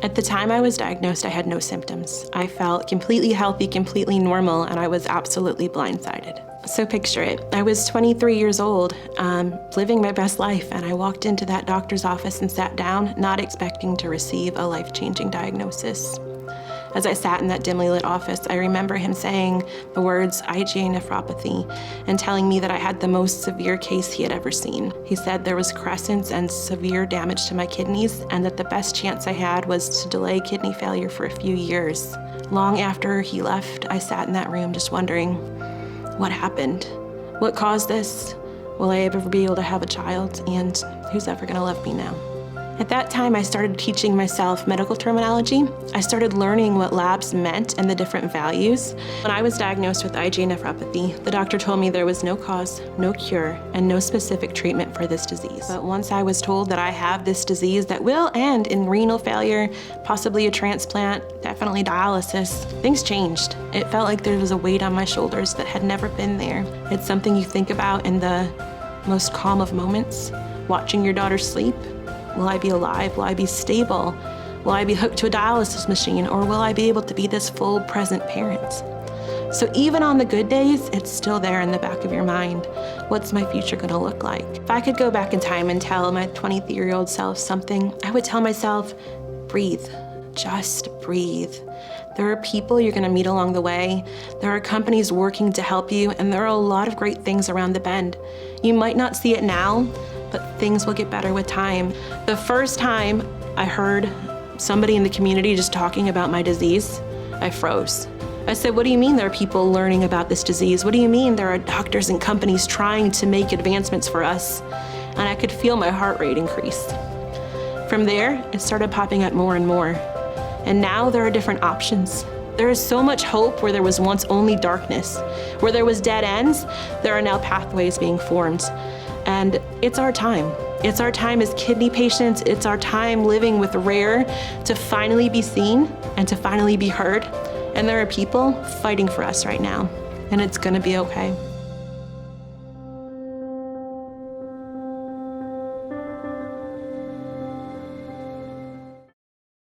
At the time I was diagnosed, I had no symptoms. I felt completely healthy, completely normal, and I was absolutely blindsided. So picture it. I was 23 years old, living my best life, and I walked into that doctor's office and sat down, not expecting to receive a life-changing diagnosis. As I sat in that dimly lit office, I remember him saying the words IgA Nephropathy and telling me that I had the most severe case he had ever seen. He said there was crescents and severe damage to my kidneys, and that the best chance I had was to delay kidney failure for a few years. Long after he left, I sat in that room just wondering, what happened? What caused this? Will I ever be able to have a child? And who's ever gonna love me now? At that time, I started teaching myself medical terminology. I started learning what labs meant and the different values. When I was diagnosed with IgA nephropathy, the doctor told me there was no cause, no cure, and no specific treatment for this disease. But once I was told that I have this disease that will end in renal failure, possibly a transplant, definitely dialysis, things changed. It felt like there was a weight on my shoulders that had never been there. It's something you think about in the most calm of moments, watching your daughter sleep. Will I be alive? Will I be stable? Will I be hooked to a dialysis machine? Or will I be able to be this full present parent? So even on the good days, it's still there in the back of your mind. What's my future gonna look like? If I could go back in time and tell my 23-year-old self something, I would tell myself, breathe, just breathe. There are people you're gonna meet along the way. There are companies working to help you, and there are a lot of great things around the bend. You might not see it now, but things will get better with time. The first time I heard somebody in the community just talking about my disease, I froze. I said, what do you mean there are people learning about this disease? What do you mean there are doctors and companies trying to make advancements for us? And I could feel my heart rate increase. From there, it started popping up more and more. And now there are different options. There is so much hope where there was once only darkness. Where there was dead ends, there are now pathways being formed. And it's our time. It's our time as kidney patients. It's our time living with rare to finally be seen and to finally be heard. And there are people fighting for us right now, and it's gonna be okay.